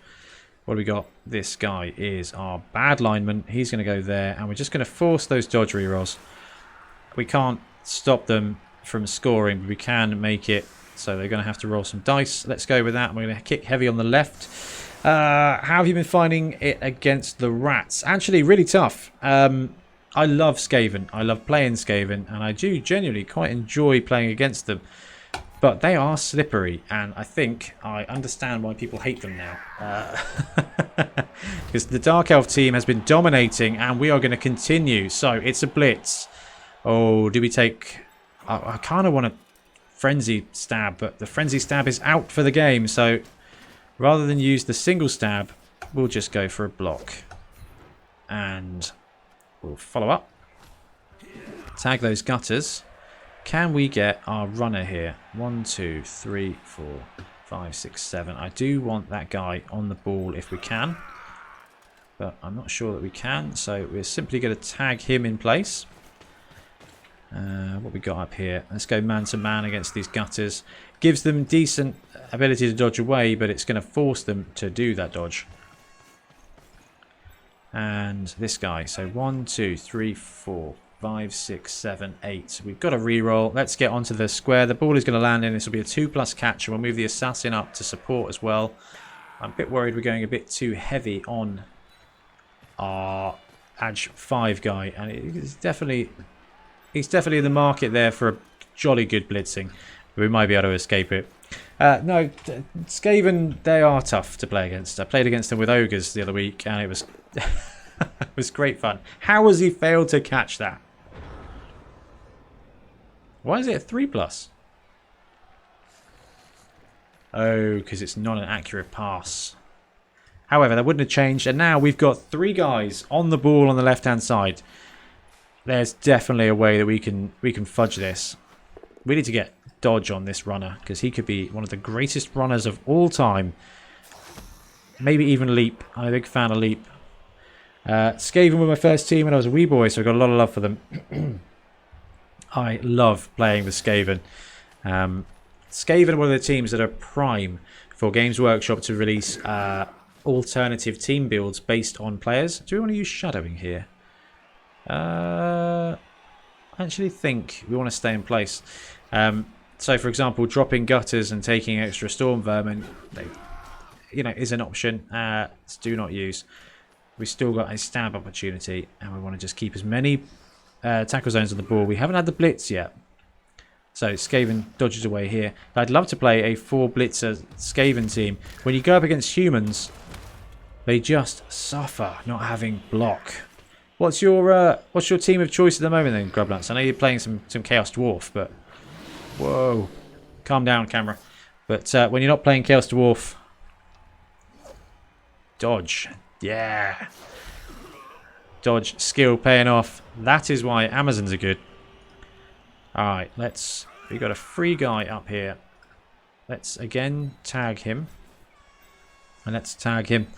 What do we got? This guy is our bad lineman. He's going to go there. And we're just going to force those dodge rerolls. We can't stop them from scoring, but we can make it. So they're going to have to roll some dice. Let's go with that. We're going to kick heavy on the left. How have you been finding it against the rats? Actually, really tough. I love Skaven. I love playing Skaven, and I do genuinely quite enjoy playing against them. But they are slippery, and I think I understand why people hate them now. Because the Dark Elf team has been dominating, and we are going to continue. So, it's a blitz. Oh, do we take... I kind of want a Frenzy Stab, but the Frenzy Stab is out for the game. So, rather than use the single stab, we'll just go for a block. And... we'll follow up. Tag those gutters. Can we get our runner here? 1, 2, 3, 4, 5, 6, 7. I do want that guy on the ball if we can. But I'm not sure that we can. So we're simply going to tag him in place. What we got up here? Let's go man to man against these gutters. Gives them decent ability to dodge away, but it's going to force them to do that dodge. And this guy. So 1, 2, 3, 4, 5, 6, 7, 8. We've got a reroll. Let's get onto the square. The ball is going to land in. This will be a 2+ catch. And we'll move the assassin up to support as well. I'm a bit worried we're going a bit too heavy on our Edge 5 guy. And he's definitely in the market there for a jolly good blitzing. We might be able to escape it. No, Skaven, they are tough to play against. I played against them with ogres the other week, and it was it was great fun. How has he failed to catch that? Why is it a 3+? Oh, because it's not an accurate pass. However, that wouldn't have changed, and now we've got 3 guys on the ball on the left-hand side. There's definitely a way that we can fudge this. We need to get dodge on this runner, because he could be one of the greatest runners of all time. Maybe even leap. I'm a big fan of leap. Skaven were my first team when I was a wee boy, so I got a lot of love for them. I love playing with Skaven. Skaven are one of the teams that are prime for Games Workshop to release alternative team builds based on players. Do we want to use shadowing here? I actually think we want to stay in place. So, for example, dropping gutters and taking extra storm vermin, is an option. Do not use. We've still got a stab opportunity, and we want to just keep as many tackle zones on the ball. We haven't had the blitz yet. So Skaven dodges away here. I'd love to play a 4-blitzer Skaven team. When you go up against humans, they just suffer not having block. What's your team of choice at the moment then, Grubnuts? I know you're playing some Chaos Dwarf, but whoa, calm down, camera. But when you're not playing Chaos Dwarf, dodge, yeah, dodge skill paying off. That is why Amazons are good. All right, we got a free guy up here. Let's again tag him, and let's tag him.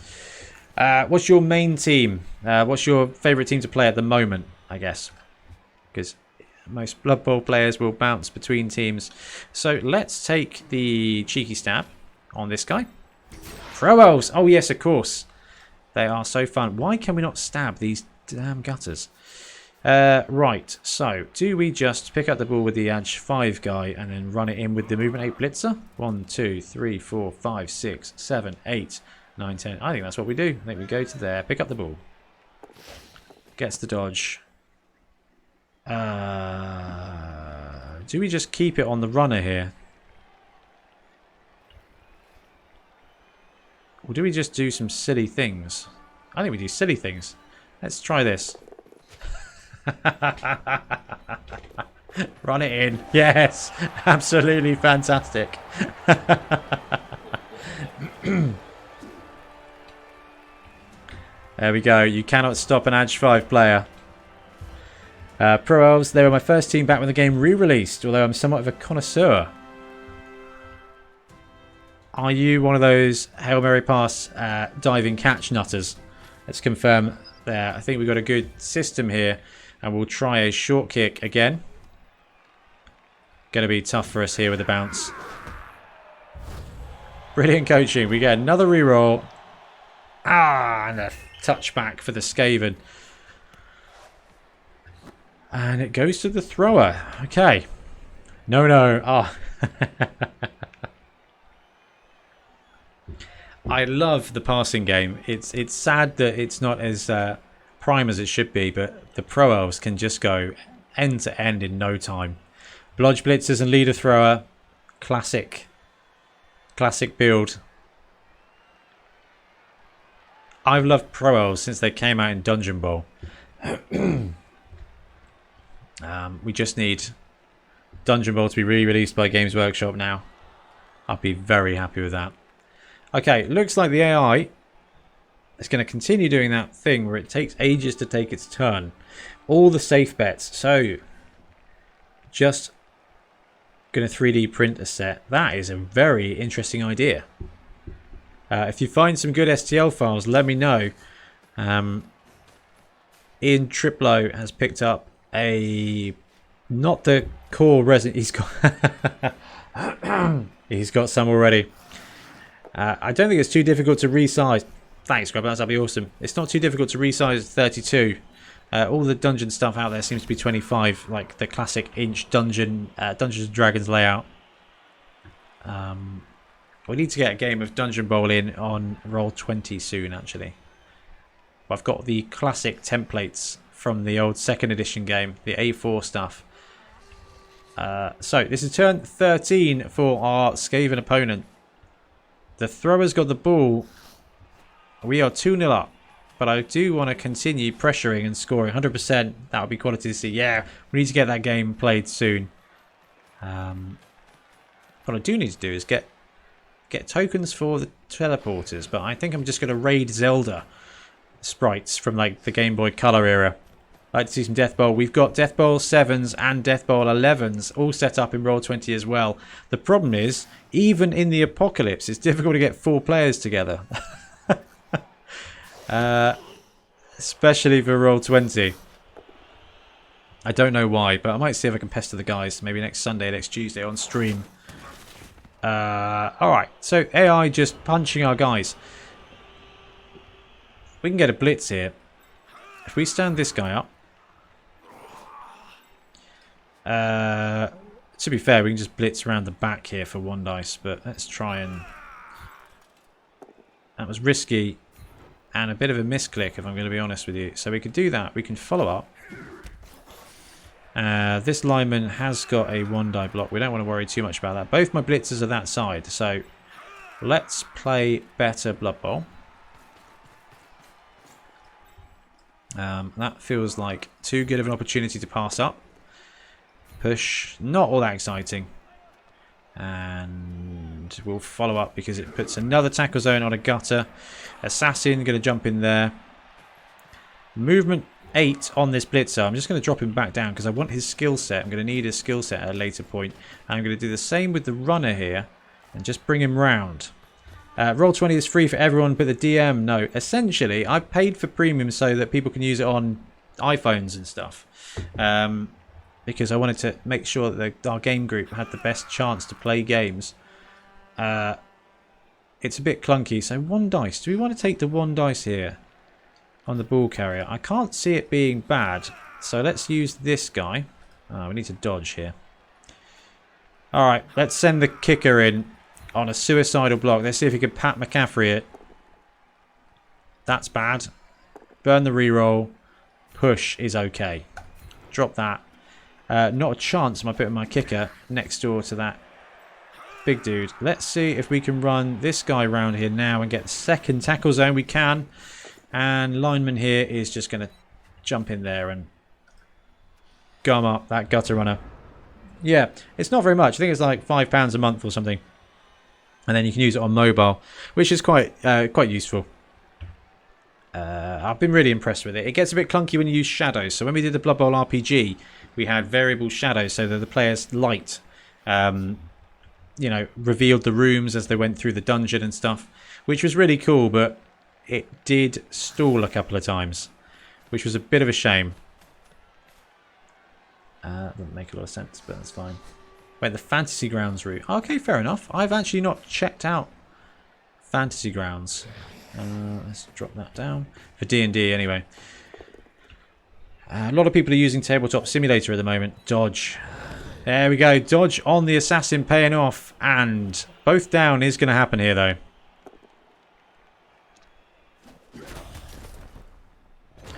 What's your main team? What's your favourite team to play at the moment, I guess? Because most Blood Bowl players will bounce between teams. So let's take the cheeky stab on this guy. Pro Elves! Oh yes, of course. They are so fun. Why can we not stab these damn gutters? Right, so do we just pick up the ball with the Edge 5 guy and then run it in with the Movement 8 Blitzer? 1, 2, 3, 4, 5, 6, 7, 8... 9, 10. I think that's what we do. I think we go to there, pick up the ball. Gets the dodge. Do we just keep it on the runner here? Or do we just do some silly things? I think we do silly things. Let's try this. Run it in. Yes. Absolutely fantastic. There we go. You cannot stop an Edge 5 player. Pro Elves, they were my first team back when the game re-released, although I'm somewhat of a connoisseur. Are you one of those Hail Mary Pass diving catch nutters? Let's confirm there. I think we've got a good system here, and we'll try a short kick again. Going to be tough for us here with the bounce. Brilliant coaching. We get another reroll. And a touchback for the Skaven. And it goes to the thrower. Okay. No. Oh. I love the passing game. It's sad that it's not as prime as it should be, but the Pro Elves can just go end to end in no time. Blodge Blitzers and Leader Thrower. Classic build. I've loved Pro Elves since they came out in Dungeon Bowl. We just need Dungeon Bowl to be re-released by Games Workshop now. I'll be very happy with that. Okay, looks like the AI is going to continue doing that thing where it takes ages to take its turn. All the safe bets. So, just going to 3D print a set. That is a very interesting idea. If you find some good STL files, let me know. Ian Triplo has picked up not the core resin. He's got some already. I don't think it's too difficult to resize. Thanks, Grub. That'd be awesome. It's not too difficult to resize 32. All the dungeon stuff out there seems to be 25, like the classic inch Dungeons and Dragons layout. We need to get a game of Dungeon Bowl in on Roll20 soon, actually. I've got the classic templates from the old 2nd edition game, the A4 stuff. So, this is turn 13 for our Skaven opponent. The thrower's got the ball. We are 2-0 up. But I do want to continue pressuring and scoring. 100%. That would be quality to see. Yeah, we need to get that game played soon. What I do need to do is get tokens for the teleporters, but I think I'm just going to raid Zelda sprites from like the Game Boy Color era. Like to see some Death Bowl. We've got Death Bowl 7s and Death Bowl 11s all set up in Roll20 as well. The problem is, even in the Apocalypse, it's difficult to get 4 players together. Especially for Roll20. I don't know why, but I might see if I can pester the guys. Maybe next Sunday, next Tuesday on stream. Alright, so AI just punching our guys. We can get a blitz here. If we stand this guy up. To be fair, we can just blitz around the back here for 1 dice, but let's try and... That was risky and a bit of a misclick, if I'm going to be honest with you. So we could do that. We can follow up. This lineman has got a 1 die block. We don't want to worry too much about that. Both my blitzers are that side, so let's play better Blood Bowl. That feels like too good of an opportunity to pass up. Push, not all that exciting. And we'll follow up because it puts another tackle zone on a gutter. Assassin going to jump in there. Movement 8 on this blitzer. I'm just going to drop him back down because I want his skill set. I'm going to need his skill set at a later point. And I'm going to do the same with the runner here and just bring him round. Roll20 is free for everyone, but the DM, no. Essentially, I've paid for premium so that people can use it on iPhones and stuff. Because I wanted to make sure that our game group had the best chance to play games. It's a bit clunky, so 1 dice. Do we want to take the 1 dice here on the ball carrier? I can't see it being bad, so let's use this guy. We need to dodge here. Alright, let's send the kicker in on a suicidal block. Let's see if he can Pat McCaffrey it. That's bad. Burn the reroll. Push is okay. Drop that. Not a chance am I putting my kicker next door to that big dude. Let's see if we can run this guy around here now and get the second tackle zone. We can. And lineman here is just going to jump in there and gum up that gutter runner. Yeah, it's not very much. I think it's like £5 a month or something. And then you can use it on mobile, which is quite useful. I've been really impressed with it. It gets a bit clunky when you use shadows. So when we did the Blood Bowl RPG, we had variable shadows so that the player's light, revealed the rooms as they went through the dungeon and stuff, which was really cool, but it did stall a couple of times, which was a bit of a shame. Doesn't make a lot of sense, but that's fine. Wait, the Fantasy Grounds route. Okay, fair enough. I've actually not checked out Fantasy Grounds. Let's drop that down. For D&D, anyway. A lot of people are using Tabletop Simulator at the moment. Dodge. There we go. Dodge on the assassin paying off. And both down is going to happen here, though.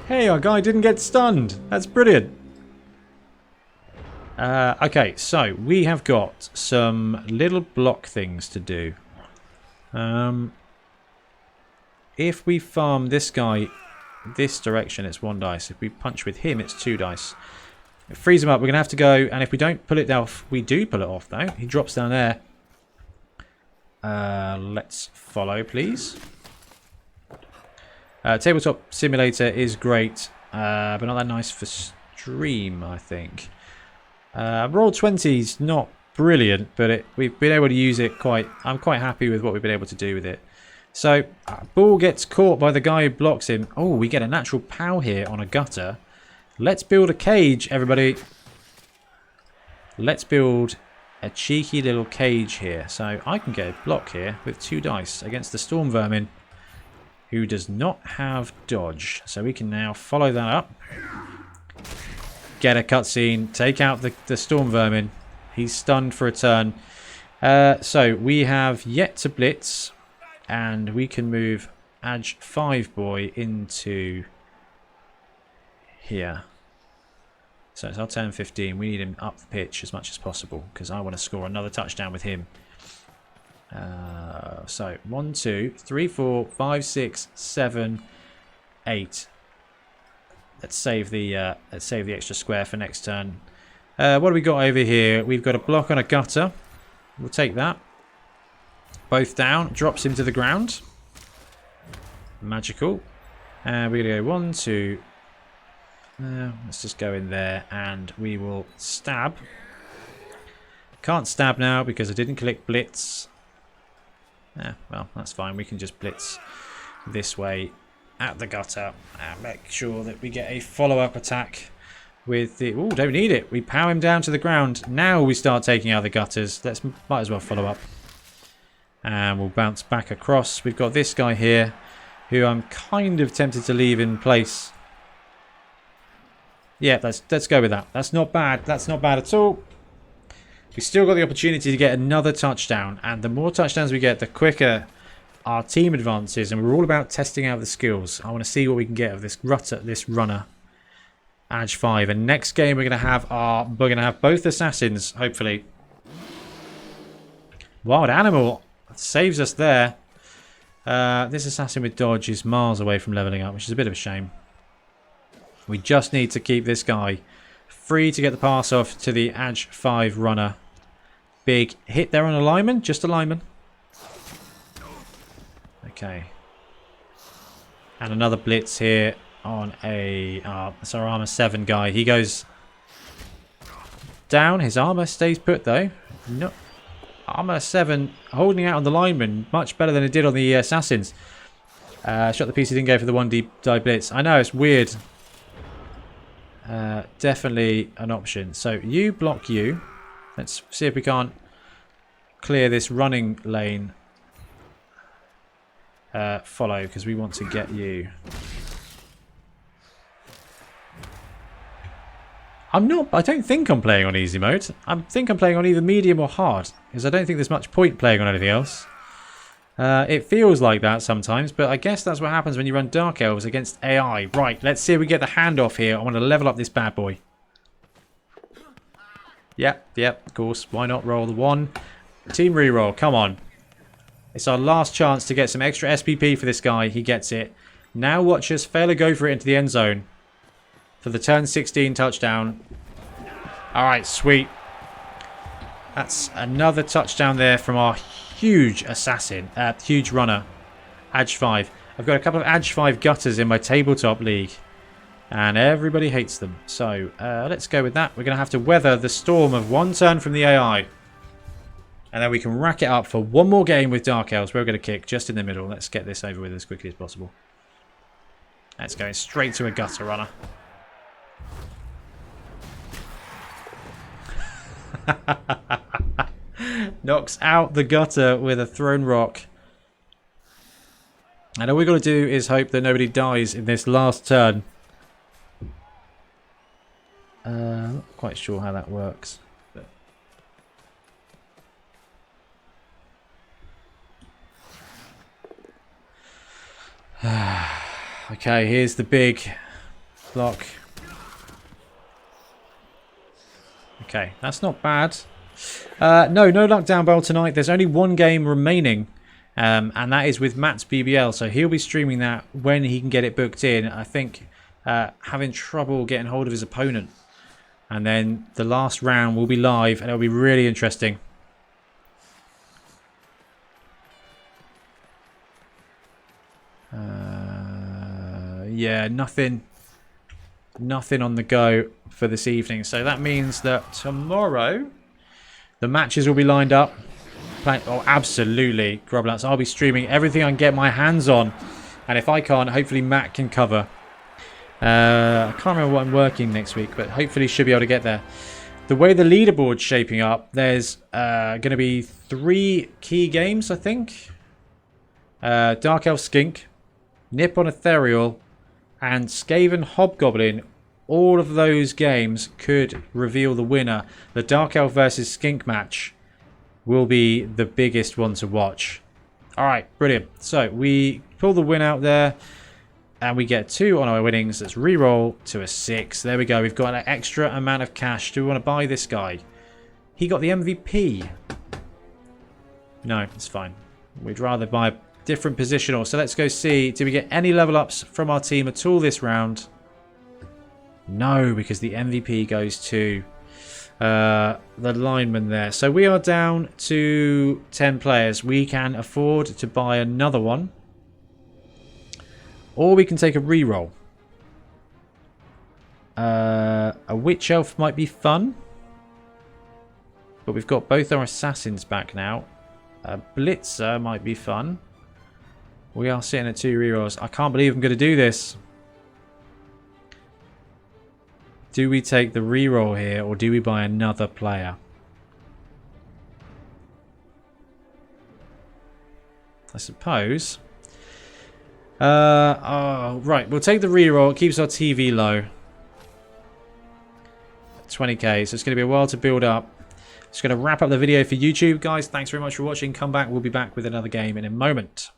Hey, our guy didn't get stunned. That's brilliant. Okay, so we have got some little block things to do. If we farm this guy this direction, it's 1 dice. If we punch with him, it's 2 dice. It frees him up. We're going to have to go, and if we don't pull it off, we do pull it off, though. He drops down there. Let's follow, please. Tabletop Simulator is great, but not that nice for stream, I think. Roll20's not brilliant, but we've been able to use it I'm quite happy with what we've been able to do with it. So, ball gets caught by the guy who blocks him. Oh, we get a natural POW here on a gutter. Let's build a cage, everybody. Let's build a cheeky little cage here. So, I can get a block here with 2 dice against the Storm Vermin, who does not have dodge. So, we can now follow that up. Get a cutscene. Take out the Storm Vermin. He's stunned for a turn. So, we have yet to blitz. And we can move Edge 5 boy into here. So it's our turn 15. We need him up the pitch as much as possible because I want to score another touchdown with him. So 1, 2, 3, 4, 5, 6, 7, 8. Let's save the extra square for next turn. What do we got over here? We've got a block on a gutter. We'll take that. Both down, drops him to the ground. Magical. And we're going to go 1, 2, Let's just go in there and we will stab. Can't stab now because I didn't click blitz. Well, that's fine. We can just blitz this way at the gutter and make sure that we get a follow-up attack with the... Oh, don't need it. We power him down to the ground. Now we start taking out the gutters. Might as well follow up. And we'll bounce back across. We've got this guy here who I'm kind of tempted to leave in place. Yeah, let's go with that. That's not bad. That's not bad at all. We still got the opportunity to get another touchdown. And the more touchdowns we get, the quicker our team advances. And we're all about testing out the skills. I want to see what we can get of this runner. Edge 5. And next game we're going to have both assassins, hopefully. Wild Animal saves us there. This assassin with dodge is miles away from leveling up, which is a bit of a shame. We just need to keep this guy free to get the pass off to the Edge 5 runner. Big hit there on a lineman, just a lineman. Okay. And another blitz here on a... that's our armor 7 guy. He goes down. His armor stays put though. No. Armor 7 holding out on the lineman much better than it did on the assassins. Shot the piece, he didn't go for the 1D die blitz. I know, it's weird. Definitely an option. So you block you. Let's see if we can't clear this running lane. Follow, because we want to get you. I don't think I'm playing on easy mode. I think I'm playing on either medium or hard, because I don't think there's much point playing on anything else. It feels like that sometimes, but I guess that's what happens when you run Dark Elves against AI. Right, let's see if we get the handoff here. I want to level up this bad boy. Yep, of course. Why not roll the 1? Team reroll, come on. It's our last chance to get some extra SPP for this guy. He gets it. Now watch us fail to go for it into the end zone for the turn 16 touchdown. Alright, sweet. That's another touchdown there from our huge assassin, huge runner, Edge 5. I've got a couple of Edge 5 gutters in my tabletop league, and everybody hates them. So let's go with that. We're going to have to weather the storm of one turn from the AI, and then we can rack it up for one more game with Dark Elves. We're going to kick just in the middle. Let's get this over with as quickly as possible. Let's go straight to a gutter runner. Knocks out the gutter with a thrown rock. And all we've got to do is hope that nobody dies in this last turn. Not quite sure how that works. But... okay, here's the big block. Okay, that's not bad. No luck down barrel tonight. There's only one game remaining, and that is with Matt's BBL. So he'll be streaming that when he can get it booked in. I think having trouble getting hold of his opponent. And then the last round will be live, and it'll be really interesting. Yeah, nothing on the go for this evening. So that means that tomorrow the matches will be lined up. Oh, absolutely, Grubnuts. I'll be streaming everything I can get my hands on. And if I can't, hopefully Matt can cover. I can't remember what I'm working next week, but hopefully should be able to get there. The way the leaderboard's shaping up, there's going to be 3 key games, I think. Dark Elf Skink, Nip on Ethereal, and Skaven Hobgoblin. All of those games could reveal the winner. The Dark Elf versus Skink match will be the biggest one to watch. Alright, brilliant. So we pull the win out there, and we get 2 on our winnings. Let's re-roll to a 6. There we go. We've got an extra amount of cash. Do we want to buy this guy? He got the MVP. No, it's fine. We'd rather buy a different positional. So let's go see. Did we get any level ups from our team at all this round? No, because the MVP goes to the lineman there. So we are down to 10 players. We can afford to buy another one. Or we can take a re-roll. A witch elf might be fun. But we've got both our assassins back now. A blitzer might be fun. We are sitting at 2 rerolls. I can't believe I'm going to do this. Do we take the reroll here or do we buy another player? I suppose. Oh, right. We'll take the reroll. It keeps our TV low. 20k. So it's going to be a while to build up. Just going to wrap up the video for YouTube. Guys, thanks very much for watching. Come back. We'll be back with another game in a moment.